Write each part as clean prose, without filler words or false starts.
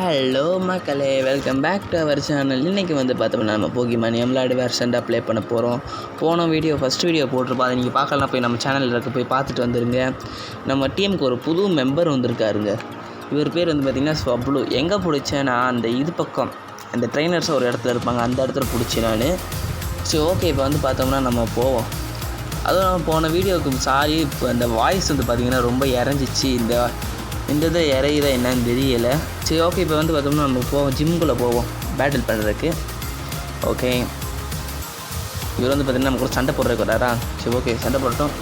Hello மக்களே, welcome back to our channel. இன்றைக்கி வந்து பார்த்தோம்னா நம்ம போகிமான் எம்லாய்டு வெர்ஷன்டாக ப்ளே பண்ண போகிறோம். போன ஃபஸ்ட் வீடியோ போட்டிருப்போம். அதை நீங்கள் பார்க்கலாம், போய் நம்ம சேனலில் இருக்க போய் பார்த்துட்டு வந்துடுங்க. நம்ம டீமுக்கு ஒரு புது மெம்பர் வந்திருக்காருங்க. இவர் பேர் வந்து பார்த்திங்கன்னா ஸ்வப்ளு. எங்கே பிடிச்சேன்னா அந்த இது பக்கம் அந்த ட்ரைனர்ஸ் ஒரு இடத்துல இருப்பாங்க, அந்த இடத்துல பிடிச்சி நான். சரி, ஓகே, இப்போ வந்து பார்த்தோம்னா நம்ம போவோம். அதுவும் நம்ம போன வீடியோவுக்கு சாரி, இப்போ அந்த வாய்ஸ் வந்து பார்த்திங்கன்னா ரொம்ப இறஞ்சிச்சு. இந்த இதை இறையுதா என்னன்னு தெரியலை. சரி, ஓகே, இப்போ வந்து பார்த்தோம்னா நம்ம போவோம், ஜிம்குள்ளே போவோம் பேட்டில் பண்ணுறதுக்கு. ஓகே, இவர் வந்து பார்த்திங்கன்னா நம்ம கூட சண்டை போடுறதுக்கு வராரா? சரி, ஓகே, சண்டை போட்டோம்.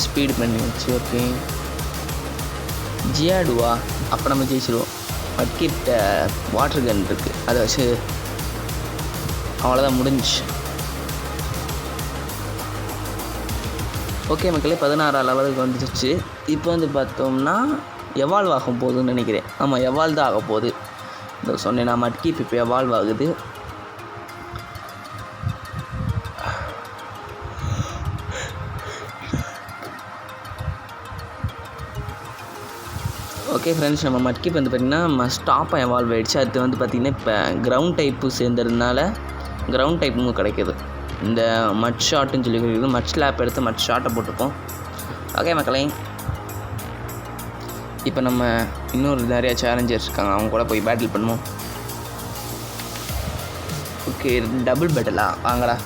ஸ்பீடு பண்ணி வச்சு ஓகே. ஜியாடுவா, அப்போ நம்ம ஜெயிச்சிடுவோம். மட்கிட்ட வாட்டர் கன் இருக்குது, அதை வச்சு அவ்வளோதான், முடிஞ்சிச்சு. ஓகே மக்களே, 16 லெவலுக்கு வந்துடுச்சு. இப்போ வந்து பார்த்தோம்னா எவால்வ் ஆகும் போகுதுன்னு நினைக்கிறேன். ஆமாம், எவால்வ் தான் ஆக போகுது. இந்த சொன்னேன் நான், மட்கிப் இப்போ எவால்வ் ஆகுது. ஓகே ஃப்ரெண்ட்ஸ், நம்ம மட்கிப் வந்து பார்த்திங்கன்னா ஸ்டாப்பாக எவால்வ் ஆகிடுச்சு. அது வந்து பார்த்திங்கன்னா இப்போ கிரவுண்ட் டைப்பு சேர்ந்ததுனால கிரவுண்ட் டைப்பும் கிடைக்கிது. இந்த மட் ஷாட்டுன்னு சொல்லி கொடுக்குது. மட் ஸ்லாப் எடுத்து மட் ஷாட்டை போட்டுப்போம். ஓகே மக்களே, இப்போ நம்ம இன்னொரு நிறையா சேலஞ்சர்ஸ் இருக்காங்க, அவங்க கூட போய் பேட்டில் பண்ணுவோம். ஓகே, டபுள் பேட்டிலா? வாங்கடா.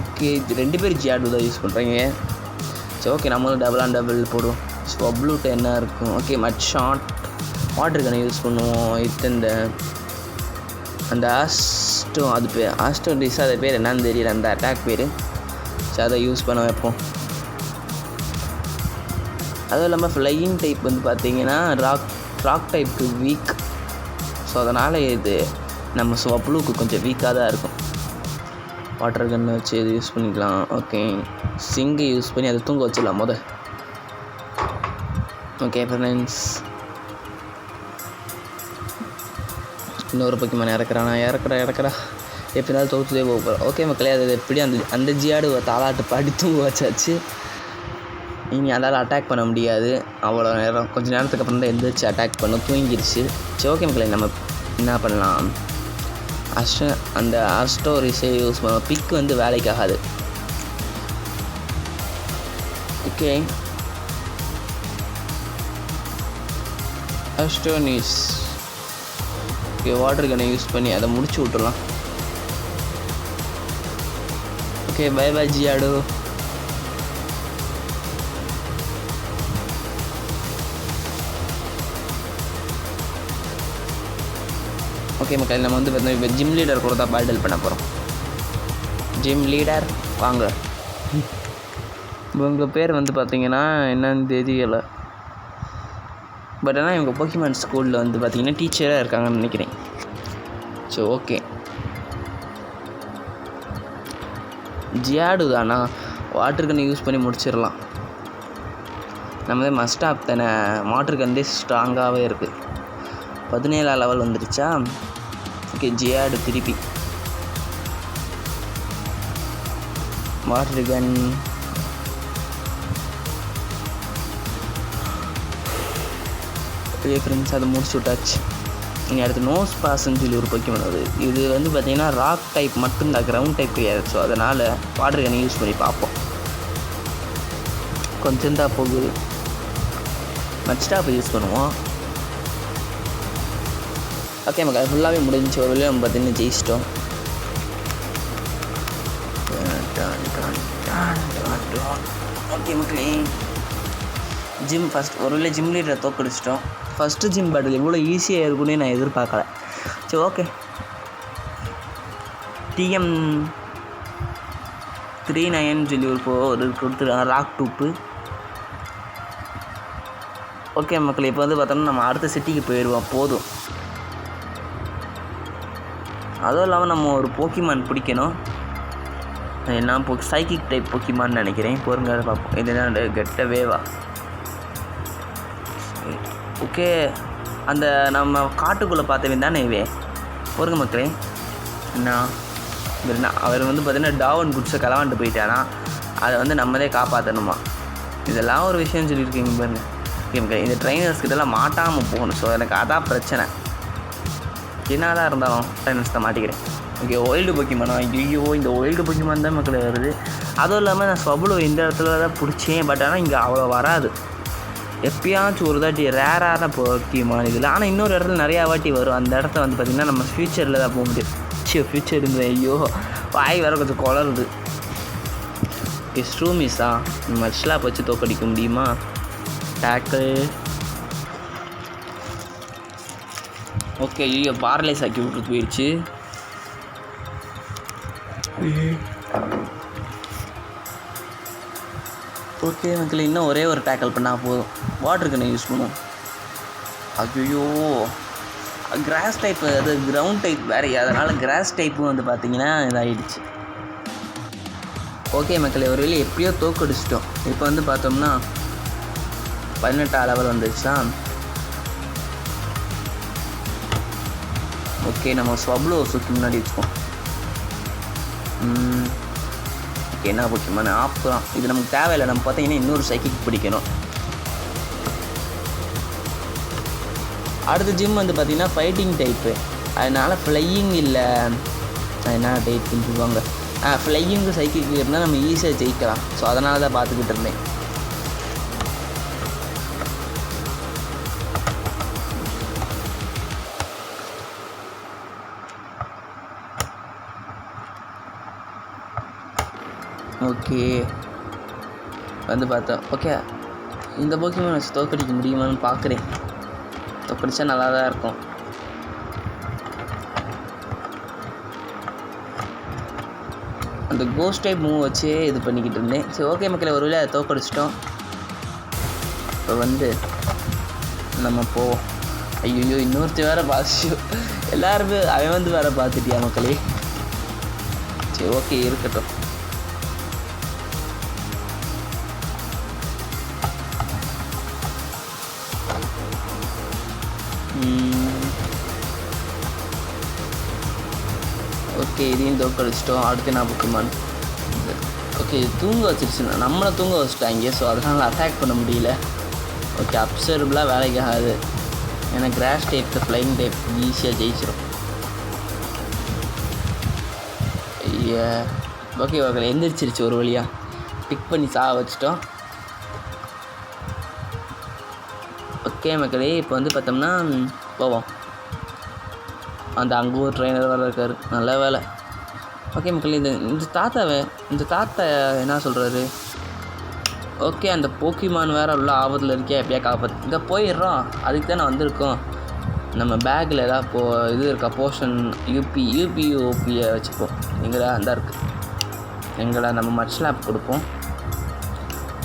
ஓகே, இது 2 பேர் ஜியாடு தான் யூஸ் பண்ணுறீங்க. சரி, ஓகே, நம்ம வந்து டபுள் போடுவோம். ஸ்வப்ளூட்டு என்ன இருக்கும்? ஓகே, மட் ஷாட், வாட்டர் கனை யூஸ் பண்ணுவோம். இது அந்த அது பேர் ஆஸ்டோ டிஸ், அது பேர் என்னன்னு தெரியல, அந்த அட்டாக் பேர். சரி, அதை யூஸ் பண்ண வைப்போம். அதுவும் இல்லாமல் ஃப்ளையிங் டைப் வந்து பார்த்திங்கன்னா ராக் டைப்புக்கு வீக். ஸோ அதனால் இது நம்ம ஸ்வப்ளூக்கு கொஞ்சம் வீக்காக தான் இருக்கும். வாட்டர் கன்னை வச்சு இது யூஸ் பண்ணிக்கலாம். ஓகே, சிங்கை யூஸ் பண்ணி அதை தூங்க வச்சிடலாம் முத. ஓகே ஃப்ரெண்ட்ஸ், இன்னொரு போக்கிமான் இறக்குறானா? இறக்குறா எப்படினாலும் தோற்றுதே போக போகிறோம். ஓகே மக்களே, அது எப்படி அந்த ஜியாடு தாளாட்டு பாடி தூங்க வச்சாச்சு. இனி அதால் அட்டாக் பண்ண முடியாது அவ்வளோ நேரம். கொஞ்சம் நேரத்துக்கு அப்புறம் தான் எந்திரிச்சு அட்டாக் பண்ண தூங்கிடுச்சு. சரி, ஓகே மக்களே, நம்ம என்ன பண்ணலாம்? அந்த ஆஸ்டோரிஸை யூஸ் பண்ணுவோம். பிக் வந்து வேலைக்கு ஆகாது. ஓகே, ஆஸ்டோனிஸ். ஓகே, வாட்டர் கனை யூஸ் பண்ணி அதை முடிச்சு விட்டுடலாம். ஓகே, பை பை ஜியாடு. ஓகே மக்கள், நம்ம வந்து பார்த்தீங்கன்னா இப்போ ஜிம் லீடர் கூட தான் பேட்டில் பண்ண போகிறோம். ஜிம் லீடர் வாங்க. உங்கள் பேர் வந்து பார்த்திங்கன்னா என்னன்னு தெரியலை, பட் ஆனால் இவங்க போக்கிமான் ஸ்கூலில் வந்து பார்த்திங்கன்னா டீச்சராக இருக்காங்கன்னு நினைக்கிறேன். சரி, ஓகே, ஜியாடு தானா? வாட்டர் கன் யூஸ் பண்ணி முடிச்சிடலாம். நம்ம மஸ்டாப் தானே, வாட்டர் கன் ஸ்ட்ராங்காகவே இருக்குது. 17 லெவல் வந்துருச்சா? ஓகே, ஜியாடு திருப்பி வாட்டர் கன். ஃப்ரெண்ட்ஸ், அதை முடிச்சு விட்டாச்சு. இனி அடுத்து நோஸ் பாஸ்ன்னு சொல்லி ஒரு போக்கிமான் வருது. இது வந்து பார்த்திங்கன்னா ராக் டைப் மட்டும்தான், கிரவுண்ட் டைப் கிடையாது. ஸோ அதனால் வாட்டர் கனை யூஸ் பண்ணி பார்ப்போம். கொஞ்சம் தான் போகுது. மட்ஸ்டாப்பை யூஸ் பண்ணுவோம். ஓகே மக்கள், அது ஃபுல்லாகவே முடிஞ்சு. ஒரு வழியாக நம்ம பார்த்திங்கன்னா ஜெயிச்சிட்டோம். ஓகே மக்களே, ஜிம் ஃபஸ்ட் ஒரு வேளை ஜிம் லீடரை தோக்கடிச்சிட்டோம். ஃபஸ்ட்டு ஜிம் பேட்டில் இவ்வளோ ஈஸியாக இருக்குன்னு நான் எதிர்பார்க்கல. சரி, ஓகே, TM39 சொல்லி ஒரு கொடுத்துருக்காங்க, ராக் டூப்பு. ஓகே மக்கள், இப்போ வந்து பார்த்தோம்னா நம்ம அடுத்த சிட்டிக்கு போயிடுவோம். போதும். அதுவும் இல்லாமல் நம்ம ஒரு போக்கிமான் பிடிக்கணும். என்ன சைக்கிக் டைப் போக்கிமான்னு நினைக்கிறேன். பொறுங்க, அதை பார்ப்போம். இது என்ன கெட்ட வேவா? ஓகே, அந்த நம்ம காட்டுக்குள்ளே பார்த்தவன் தானே இவே. பொறுங்க மக்களே, என்ன அவர் வந்து பார்த்திங்கன்னா டாவன் குட்ஸை களவாண்டு போயிட்டானா, அதை வந்து நம்மளே காப்பாற்றணுமா. இதெல்லாம் ஒரு விஷயம் சொல்லியிருக்கீங்க பாருங்க. எனக்கு இந்த ட்ரைனர்ஸ் கிட்டலாம் மாட்டாமல் போகணும். ஸோ எனக்கு அதான் பிரச்சனை. என்னதான் இருந்தாலும் ட்ரைனர்ஸ் தான் மாட்டிக்கிறேன். Okay, wild Pokémon. ஐயோ, இந்த ஒயில்டு பொக்கிமான் தான் மக்கள் வருது. அதுவும் இல்லாமல் நான் ஸ்வபுலோ இந்த இடத்துல தான் பிடிச்சேன். பட் ஆனால் இங்கே அவ்வளோ வராது. எப்பயாச்சும் ஒரு தாட்டி ரேரான பொக்கிமான் இதில். ஆனால் இன்னொரு இடத்துல நிறையா வாட்டி வரும். அந்த இடத்த வந்து பார்த்திங்கன்னா நம்ம ஃப்யூச்சரில் தான் போக முடியும். ஃப்யூச்சர் இருந்தது. ஐயோ, வாய் வேறு கொஞ்சம் குளருது. ஸ்ட்ரூமிஸா மர்ஷ்லாப் வச்சு தோக்கடிக்க முடியுமா? டேக்கிள். ஓகே, ஐயோ பார்லேஸ் ஆக்கி விட்டுட்டு போயிடுச்சு. ஓகே மக்கள், இன்னும் ஒரே ஒரு டேக்கிள் பண்ணால் போதும். வாட்டர் கண்ணை யூஸ் பண்ணுவோம். ஐயோ, கிராஸ் டைப்பு, அது கிரவுண்ட் டைப் வேறு. அதனால் கிராஸ் டைப்பும் வந்து பார்த்திங்கன்னா இதாகிடுச்சு. ஓகே மக்களே, ஒரு வேளை எப்படியோ தோக்கடிச்சிட்டோம். இப்போ வந்து பார்த்தோம்னா 18 லெவல் வந்துடுச்சா. ஓகே, நம்ம ஸ்வப்ளோ சுற்றி முன்னாடி வச்சுக்கோம். ஓகே, என்ன முக்கியமான ஆப்பு தான் இது, நமக்கு தேவையில்லை. நம்ம பார்த்தீங்கன்னா இன்னொரு சைக்கிள் பிடிக்கணும். அடுத்த ஜிம் வந்து பார்த்திங்கன்னா ஃபைட்டிங் டைப்பு. அதனால் ஃப்ளையிங் இல்லை, என்ன டைப்புன்னு சொல்லுவாங்க, ஃப்ளையிங்கு சைக்கிள் இருந்தால் நம்ம ஈஸியாக ஜெயிக்கலாம். ஸோ அதனால தான் பார்த்துக்கிட்டு இருந்தேன். ஓகே, வந்து பார்த்தோம். ஓகே, இந்த போக்கிமான் வச்சு தோக்கடிக்க முடியுமான்னு பார்க்குறேன். தோக்கடிச்சா நல்லா தான் இருக்கும். அந்த கோஸ்ட் டைப் மூவ் வச்சே இது பண்ணிக்கிட்டு இருந்தேன். சரி, ஓகே மக்களே, ஒரு வேளை அதை தோக்கடிச்சிட்டோம். இப்போ வந்து நம்ம போவோம். ஐயோ, இன்னொருத்தி வேறு பாசிச்சு. எல்லாருமே அவன் வந்து வேறு பார்த்துட்டியா மக்களே? சரி, ஓகே, இருக்கட்டும். ஓகே, இதையும் தோக்கடிச்சிட்டோம். அடுத்து என்ன பொக்கிமான்? ஓகே, தூங்க வச்சிருச்சுன்னா நம்மளை தூங்க வச்சுட்டாங்க. ஸோ அதனால் அட்டாக் பண்ண முடியல. ஓகே, அப்சர்வபிளாக வேலைக்கு ஆகாது. ஏன்னா கிராஸ் டைப் ஃப்ளைங் டைப் ஈஸியாக ஜெயிச்சிடும். ஐயா, ஓகே ஓகே, எந்திரிச்சிருச்சு ஒரு வழியாக. பிக் பண்ணி வச்சுட்டோம். ஓகே மக்களே, இப்போ வந்து பார்த்தோம்னா போவோம். அந்த அங்கே ஒரு ட்ரெயினர் வேறு இருக்கார், நல்ல வேலை. ஓகே மக்களே, இந்த தாத்தா என்ன சொல்கிறாரு? ஓகே, அந்த போக்கிமான் வேறு உள்ள ஆபத்தில் இருக்கே, எப்படியா காப்பாற்று. இங்கே போயிடுறோம், அதுக்கு தான் நான் வந்திருக்கோம். நம்ம பேக்கில் ஏதாவது இது இருக்கா, போர்ஷன் யூபிஓபியை வச்சுப்போம். எங்கடா அந்த இருக்குது, எங்கடா நம்ம மர்ஷ்லாப் கொடுப்போம்.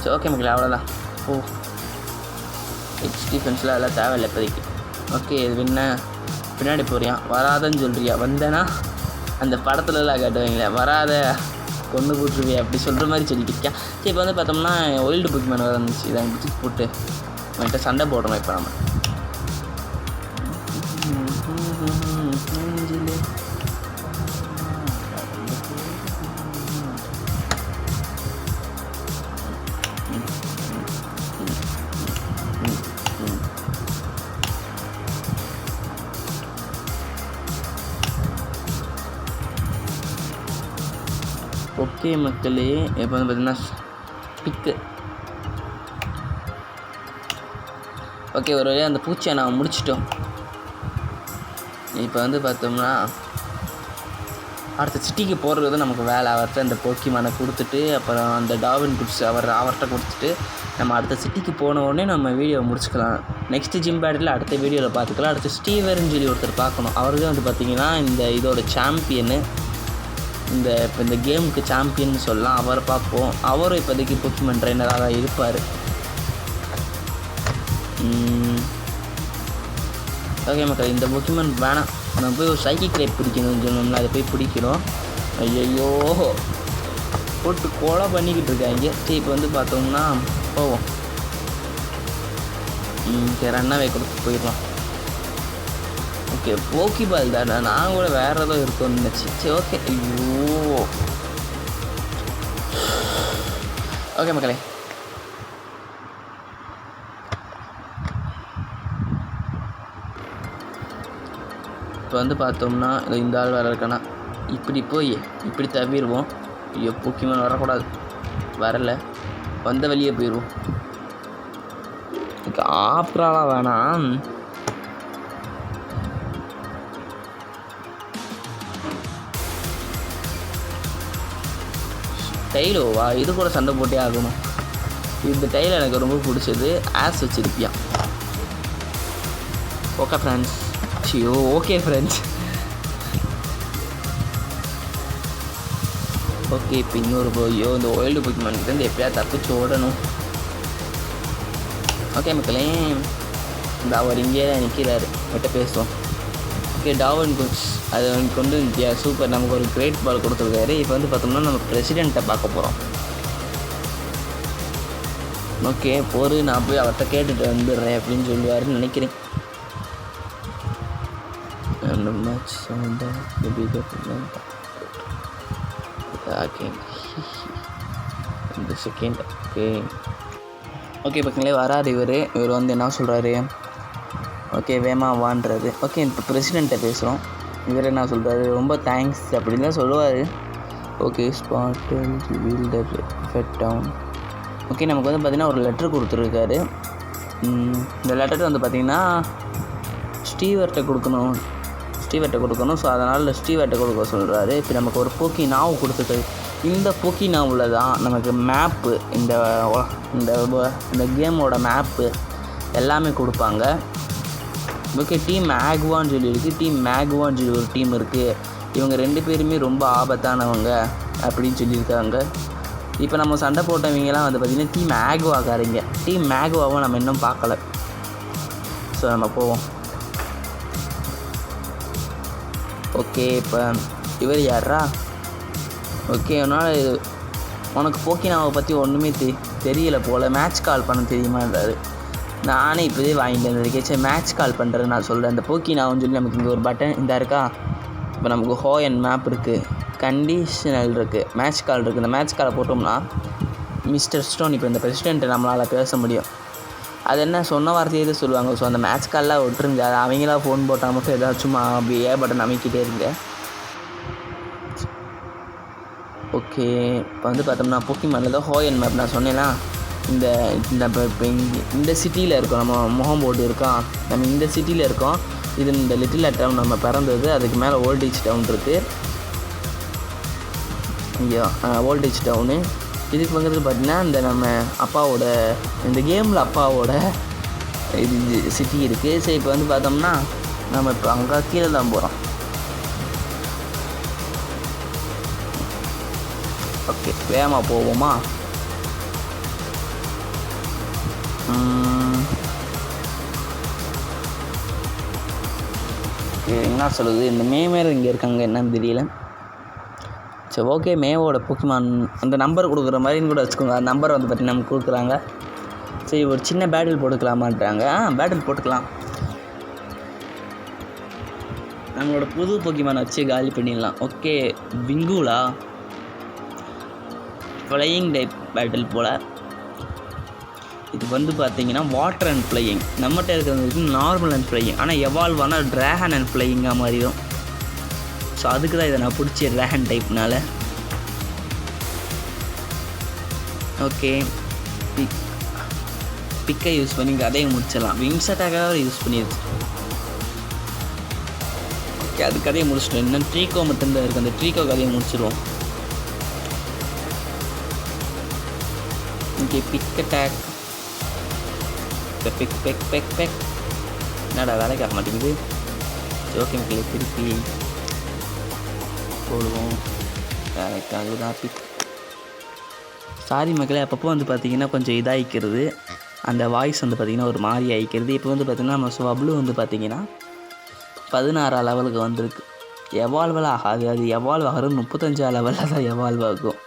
சரி, ஓகே மக்களே, அவ்வளோதான். டிஃபென்ஸில் அதெல்லாம் தேவையில்லை இப்போதைக்கு. ஓகே, இது என்ன பின்னாடி போறியா? வராதன்னு சொல்கிறியா? வந்தேன்னா அந்த படத்துலலாம் காட்டுவாங்களே, வராத கொண்டு போட்டுருவியா அப்படி சொல்கிற மாதிரி சொல்லிக்கிட்டியா. சரி, இப்போ வந்து பார்த்தோம்னா ஒயில்டு பொக்கிமான் வேறு இருந்துச்சு. இதை பிடிச்சி போட்டு அவன்கிட்ட சண்டை போடுறோம் இப்போ நம்ம. ஓகே மக்களே, இப்போ வந்து பார்த்தீங்கன்னா பிக்கு. ஓகே, ஒரு வழியாக அந்த பூச்சியை நான் முடிச்சிட்டோம். இப்போ வந்து பார்த்தோம்னா அடுத்த சிட்டிக்கு போகிறது தான் நமக்கு வேலை. அவர்கிட்ட அந்த போக்கிமானை கொடுத்துட்டு அப்புறம் அந்த டாவின் குட்ஸ் அவர்கிட்ட கொடுத்துட்டு நம்ம அடுத்த சிட்டிக்கு போன உடனே நம்ம வீடியோவை முடிச்சுக்கலாம். நெக்ஸ்ட்டு ஜிம் பேட்டில் அடுத்த வீடியோவில் பார்த்துக்கலாம். அடுத்து ஸ்டீவர்னு சொல்லி ஒருத்தர் பார்க்கணும். அவருக்கு வந்து பார்த்திங்கன்னா இந்த இதோட சாம்பியனு, இப்போ இந்த கேமுக்கு சாம்பியன் சொல்லலாம். அவரை பார்ப்போம். அவரும் இப்போதைக்கு பொக்கிமான் ட்ரைனராக தான் இருப்பார். ஓகே மக்கள், இந்த பொக்கிமான் வேணாம். நம்ம போய் ஒரு சைக்கிள் டைப் பிடிக்கணும்னு சொன்னோம்னா அதை போய் பிடிக்கிறோம். ஐயோ, போட்டு கொலை பண்ணிக்கிட்டு இருக்காங்க. சரி, இப்போ வந்து பார்த்தோம்னா போவோம். ரன்னாவே கொடுத்து போயிடலாம். ஓகே போக்கி பால் தானே, நான் கூட வேறு ஏதோ இருக்கும்னு நினச்சி. சரி ஓகே. ஐயோ ஓகே மக்களே, இப்போ வந்து பார்த்தோம்னா இந்த ஆள் வேறு இருக்கானா, இப்படி போய் இப்படி தவிடுவோம். ஐயோ போக்கிமான் வரக்கூடாது, வரலை, வந்த வழியே போயிடுவோம். ஆப்ராலாம் வேணாம். டைலோவா, இது கூட சண்டை போட்டே ஆகணும். இந்த டைல் எனக்கு ரொம்ப பிடிச்சது. ஆஸ் வச்சிருப்பியா. Okay friends. ஐயோ ஓகே ஃப்ரெண்ட்ஸ். ஓகே இப்போ இன்னொரு போயோ இந்த ஒயில்டு போக்கிமான்கிட்டேருந்து எப்படியா தப்பிச்சு ஓடணும். ஓகே மக்களே, இந்த அவர் இங்கே நிற்கிறாரு, கிட்ட பேசுவோம். ஓகே டாவன் குட்ஸ் அது கொண்டு சூப்பர், நமக்கு ஒரு கிரேட் பால் கொடுத்துருக்காரு. இப்போ வந்து பார்த்தோம்னா நம்ம பிரசிடெண்ட்டை பார்க்க போகிறோம். ஓகே போரு, நான் போய் அவர்கிட்ட கேட்டுட்டு வந்துடுறேன் அப்படின்னு சொல்லுவாருன்னு நினைக்கிறேன். இந்த செகண்ட் ஓகே ஓகே பக்கங்களே வராரு இவர் வந்து என்ன சொல்கிறாரு, ஓகே வேமா வான்றது. ஓகே இப்போ பிரசிடெண்ட்டை பேசுகிறோம். இவர் என்ன சொல்கிறாரு, ரொம்ப தேங்க்ஸ் அப்படின்னு தான் சொல்லுவார். ஓகே ஸ்பாட்டில் வீல் த ஃபெட் டவுன். ஓகே நமக்கு வந்து பார்த்திங்கன்னா ஒரு லெட்ரு கொடுத்துருக்காரு. இந்த லெட்டர் வந்து பார்த்திங்கன்னா ஸ்டீவர்கிட்ட கொடுக்கணும். ஸோ அதனால் ஸ்டீவர்கிட்ட கொடுக்க சொல்கிறாரு. இப்போ நமக்கு ஒரு போக்கி நாவு கொடுத்துருக்காரு. இந்த போக்கி நாவில் தான் நமக்கு மேப்பு, இந்த கேமோட மேப்பு எல்லாமே கொடுப்பாங்க. ஓகே டீம் ஆக்வான்னு சொல்லியிருக்கு. டீம் மேக்வான்னு சொல்லி ஒரு டீம் இருக்குது. இவங்க 2 பேருமே ரொம்ப ஆபத்தானவங்க அப்படின்னு சொல்லியிருக்காங்க. இப்போ நம்ம சண்டை போட்டவங்கலாம் வந்து பார்த்திங்கன்னா டீம் ஆக்வாக்காரங்க. டீம் மேக்வாவை நம்ம இன்னும் பார்க்கல. ஸோ நம்ம போவோம். ஓகே இப்போ இவர் யாரா? ஓகே உனக்கு போக்கினாவை பற்றி ஒன்றுமே தெரியல போல், மேட்ச் கால் பண்ண தெரியுமான்றாரு. நானே இப்போதே வாங்கிட்டு வந்திருக்கேன். சரி மேட்ச் கால் பண்ணுறேன் நான் சொல்கிறேன். இந்த போக்கினாவுன்னு சொல்லி நமக்கு இங்கே ஒரு பட்டன் இந்த இருக்கா. இப்போ நமக்கு ஹோயன் மேப் இருக்குது, கண்டிஷனல் இருக்குது, மேட்ச் கால் இருக்குது. இந்த மேட்ச் காலை போட்டோம்னா மிஸ்டர் ஸ்டோன் இப்போ இந்த பிரசிடெண்ட்டை நம்மளால் பேச முடியும். அது என்ன சொன்ன வார்த்தையே சொல்லுவாங்க. ஸோ அந்த மேட்ச் கால்லாம் விட்டுருங்க, அது அவங்களா ஃபோன் போட்டால் மட்டும் ஏதாச்சும் அப்படியே பட்டன் அமைக்கிட்டே இருங்க. ஓகே இப்போ வந்து பார்த்தோம்னா போக்கிமானில் தான் ஹோயன் மேப் நான் சொன்னேன்னா இந்த இந்த சிட்டியில் இருக்கோம், நம்ம முகம் போட்டு இருக்கோம், நம்ம இந்த சிட்டியில் இருக்கோம். இது இந்த லிட்டில் டவுன் நம்ம பிறந்தது, அதுக்கு மேலே ஓல்டேஜ் டவுன் இருக்குது. ஐயோ ஓல்டேஜ் டவுனு. இதுக்கு வந்து பார்த்திங்கன்னா இந்த நம்ம அப்பாவோட இந்த கேமில் அப்பாவோட இது சிட்டி இருக்குது. சரி இப்போ வந்து பார்த்தோம்னா நம்ம இப்போ அங்கே கீழே தான் போகிறோம். ஓகே வேகமாக போவோமா? என்ன சொல்லுது, இந்த மேமேர் இங்கே இருக்காங்க என்னன்னு தெரியல. சரி ஓகே மேவோட போக்கிமான் அந்த நம்பர் கொடுக்குற மாதிரின்னு கூட வச்சுக்கோங்க. அந்த நம்பரை வந்து பார்த்திங்கன்னா நமக்கு கொடுக்குறாங்க. சரி ஒரு சின்ன பேட்டில் போட்டுக்கலாமான்றாங்க. பேட்டில் போட்டுக்கலாம். நம்மளோட புது போக்கிமானை வச்சு காலி பண்ணிடலாம். ஓகே விங்குலா ஃப்ளையிங் டைப் பேட்டில் போல். இது வந்து பார்த்திங்கன்னா வாட்டர் அண்ட் ஃப்ளையிங். நம்மகிட்ட இருக்கிறது நார்மல் அண்ட் ஃப்ளையிங். ஆனால் எவால்வ் ஆனால் ட்ராகன் அண்ட் ஃப்ளையிங்காக மாறிடும். ஸோ அதுக்கு தான் இதை நான் பிடிச்ச ட்ராகன் டைப்னால். ஓகே பிக்கை யூஸ் பண்ணி கதையை முடிச்சிடலாம். விங்ஸ் அட்டாக்காக யூஸ் பண்ணிடுச்சு. ஓகே அது கதையை முடிச்சிட்டோம். இன்னும் ட்ரீக்கோ மட்டும்தான் இருக்குது. அந்த ட்ரீக்கோ கதையை முடிச்சிடுவோம். ஓகே பிக் அட்டாக் பெக் பெக் பெக் பெக். என்னடா வேலைக்கு ஆக மாட்டேங்குது. ஓகே மக்களே திருப்பி போடுவோம். வேலைக்காக தான் பிக். சாரி மக்களே அப்பப்போ வந்து பார்த்திங்கன்னா கொஞ்சம் இதாகிக்கிறது, அந்த வாய்ஸ் வந்து பார்த்திங்கன்னா ஒரு மாதிரி ஆகிக்கிறது. இப்போ வந்து பார்த்திங்கன்னா நம்ம ஸ்வப்ளு வந்து பார்த்திங்கன்னா 16 லெவலுக்கு வந்திருக்கு. எவால்வெலாம் ஆகாது, அது எவால்வ் ஆகிறது 35 லெவலில் தான் எவால்வ் ஆகும்.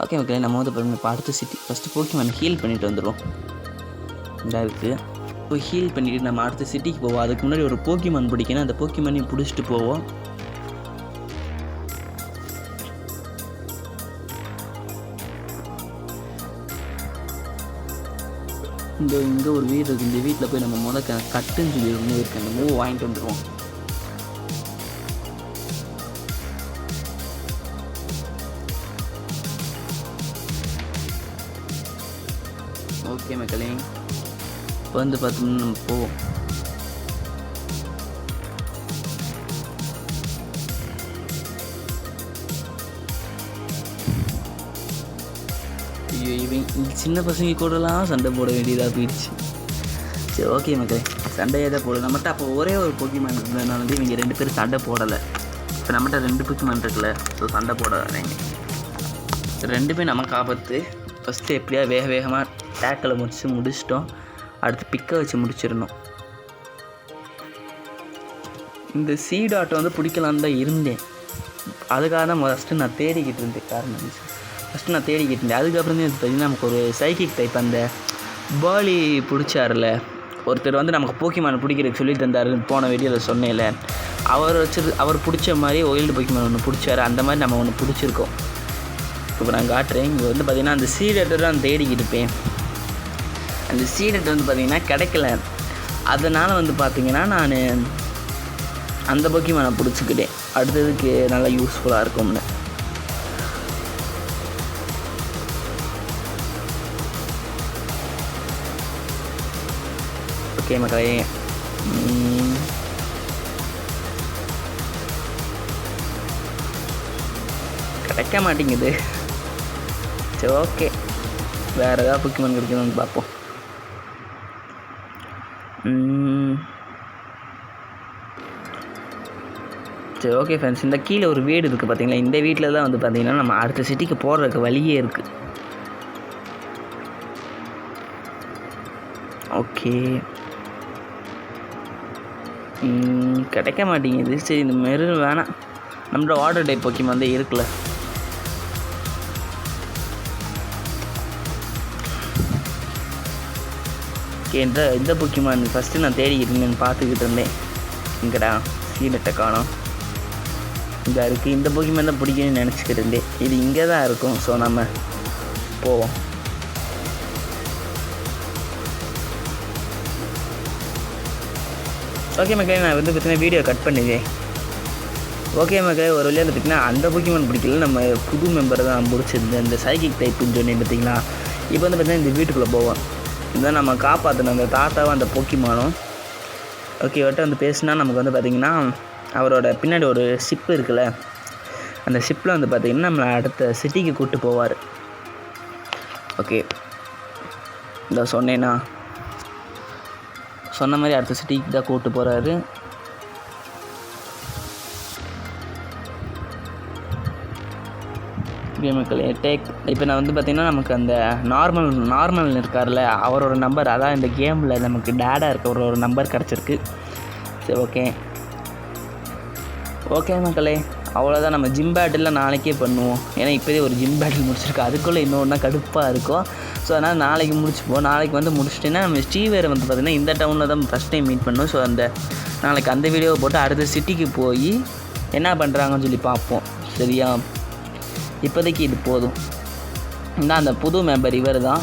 ஓகே மக்களே நம்ம வந்து இப்போ அடுத்த சிட்டி ஃபஸ்ட்டு போக்கிமான் ஹீல் பண்ணிவிட்டு வந்துடுவோம். இந்த இருக்குது போய் ஹீல் பண்ணிவிட்டு நம்ம அடுத்த சிட்டிக்கு போவோம். அதுக்கு முன்னாடி ஒரு போக்கிமான் பிடிக்கணும், அந்த போக்கிமானையும் பிடிச்சிட்டு போவோம். இங்கே ஒரு வீடு இருக்குது. இந்த வீட்டில் போய் நம்ம கட்டுன்னு சொல்லி ஒரு மூவ் இருக்குது, அந்த மூவ் வாங்கிட்டு வந்துடுவோம். ஓகே மக்களே, இப்போ வந்து பார்த்தோம்னா நம்ம போவோம். ஐயோ, இவன் சின்ன பசங்க கூடலாம் சண்டை போட வேண்டியதாக போயிடுச்சு. சரி ஓகே மக்களே, சண்டையே தான் போடல. நம்மகிட்ட அப்போ ஒரே ஒரு போக்கிமான் இருந்ததுனால வந்து இவங்க 2 பேரும் சண்டை போடலை. இப்போ நம்மகிட்ட 2 போக்கிமான் இருக்குல்ல, ஸோ சண்டை போட வரேங்க. 2 நமக்கு ஆபத்து. ஃபஸ்ட்டு எப்படியா வேகமாக டேக்கில் முடிச்சிட்டோம். அடுத்து பிக்கை வச்சு முடிச்சிடணும். இந்த சீடாட்டை வந்து பிடிக்கலான்னு தான் இருந்தேன். அதுக்காக தான் ஃபஸ்ட்டு நான் தேடிக்கிட்டு இருந்தேன். அதுக்கப்புறம் தான் பார்த்திங்கன்னா நமக்கு ஒரு சைக்கிக் டைப் அந்த பாலி பிடிச்சார்ல ஒருத்தர் வந்து நமக்கு போக்கிமான் பிடிக்கிறதுக்கு சொல்லி தந்தார். போன வீடியோவில் சொன்னேன்ல, அவர் பிடிச்ச மாதிரி ஒயில்டு போக்கிமான் ஒன்று பிடிச்சார். அந்த மாதிரி நம்ம ஒன்று பிடிச்சிருக்கோம். இப்போ நான் காட்டுறேன். இங்கே வந்து பார்த்திங்கன்னா அந்த சீடட்டை தான் தேடிக்கிட்டு இருப்பேன். அந்த சீடட்டை வந்து பார்த்திங்கன்னா கிடைக்கல. அதனால் வந்து பார்த்திங்கன்னா நான் அந்த போக்கிமானை பிடிச்சிக்கிட்டேன். அடுத்ததுக்கு நல்லா யூஸ்ஃபுல்லாக இருக்கும்னு. ஓகே மக்களே, கிடைக்க மாட்டேங்குது. சரி ஓகே, வேறு ஏதாவது போக்கிமான் கிடைக்கணும்னு பார்ப்போம். சரி ஓகே ஃப்ரெண்ட்ஸ், இந்த கீழே ஒரு வீடு இருக்குது பார்த்தீங்களா. இந்த வீட்டில் தான் வந்து பார்த்திங்கன்னா நம்ம அடுத்த சிட்டிக்கு போகிறதுக்கு வழியே இருக்குது. ஓகே, கிடைக்க மாட்டேங்குது. சரி, இந்த மெரூன் வேணாம், நம்மளோட வாட்டர் டைப் போக்கிமான் வந்து இருக்குல்ல. இந்த போக்கிமான் ஃபஸ்ட்டு நான் தேடிக்கிட்டு இருந்தேன், பார்த்துக்கிட்டு இருந்தேன். இங்கடா சீடட்டை காணோம். இங்கே இருக்குது. இந்த போக்கிமான் தான் பிடிக்கணும்னு நினச்சிக்கிட்டு இருந்தேன். இது இங்கே தான் இருக்கும். ஸோ நம்ம போவோம். ஓகே மக்களே, நான் வந்து பார்த்தீங்கன்னா வீடியோ கட் பண்ணிடுவேன். ஓகே மக்களே, ஒரு வழியாக பார்த்திங்கன்னா அந்த போக்கிமான் பிடிக்கல, நம்ம புது மெம்பரை தான் பிடிச்சிருந்தேன். இந்த சைக்கிக் டைப்புன்னு சொன்னேன் பார்த்தீங்களா. இப்போ வந்து பார்த்திங்கன்னா இந்த வீட்டுக்குள்ளே போவோம். இதுதான் நம்ம காப்பாற்றின அந்த தாத்தாவும் அந்த போக்கிமானும். ஓகே, இவர்கிட்ட வந்து பேசினா நமக்கு வந்து பார்த்திங்கன்னா அவரோட பின்னாடி ஒரு ஷிப்பு இருக்குல்ல, அந்த ஷிப்பில் வந்து பார்த்திங்கன்னா நம்மளை அடுத்த சிட்டிக்கு கூப்பிட்டு போவார். ஓகே, இந்த சொன்னேன்னா சொன்ன மாதிரி அடுத்த சிட்டிக்கு தான் கூப்பிட்டு போகிறாரு. மக்களே இப்போ நான் வந்து பார்த்திங்கன்னா நமக்கு அந்த நார்மல் இருக்கார்ல, அவரோட நம்பர், அதான் இந்த கேமில் நமக்கு டேடாக இருக்க ஒரு நம்பர் கிடச்சிருக்கு. சரி ஓகே மக்களே, அவ்வளோதான். நம்ம ஜிம் பேட்டில் நாளைக்கே பண்ணுவோம். ஏன்னா இப்போதே ஒரு ஜிம் பேட்டில் முடிச்சிருக்கு, அதுக்குள்ளே இன்னொன்னா கடுப்பாக இருக்கும். ஸோ அதனால் நாளைக்கு முடிச்சுப்போம். நாளைக்கு வந்து முடிச்சிட்டேன்னா நம்ம ஸ்ரீவேரை வந்து பார்த்திங்கன்னா இந்த டவுனில் தான் ஃபஸ்ட் டைம் மீட் பண்ணோம். ஸோ நாளைக்கு அந்த வீடியோவை போட்டு அடுத்த சிட்டிக்கு போய் என்ன பண்ணுறாங்கன்னு சொல்லி பார்ப்போம். சரியா, இப்போதைக்கு இது போதும். இன்னும் அந்த புது மெம்பர் இவர் தான்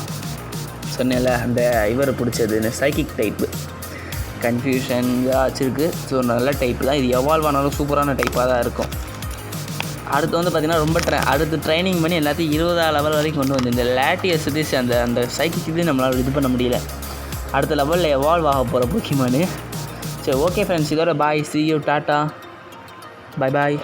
சொன்னேன்ல, அந்த இவர் பிடிச்சது இந்த சைக்கிக் டைப்பு கன்ஃபியூஷன் வச்சுருக்கு. ஸோ நல்ல டைப்பு தான் இது. எவால்வ் ஆனாலும் சூப்பரான டைப்பாக தான் இருக்கும். அடுத்து வந்து பார்த்திங்கன்னா ரொம்ப அடுத்து ட்ரைனிங் பண்ணி எல்லாத்தையும் 20 லெவல் வரைக்கும் கொண்டு வந்து இந்த லேட்டியஸ் அந்த சைக்கிக் இது நம்மளால் இது பண்ண முடியல. அடுத்த லெவலில் எவால்வ் ஆக போகிற போக்கிமானு. சரி ஓகே ஃப்ரெண்ட்ஸ், இதோட பாய், see you, tata, bye bye.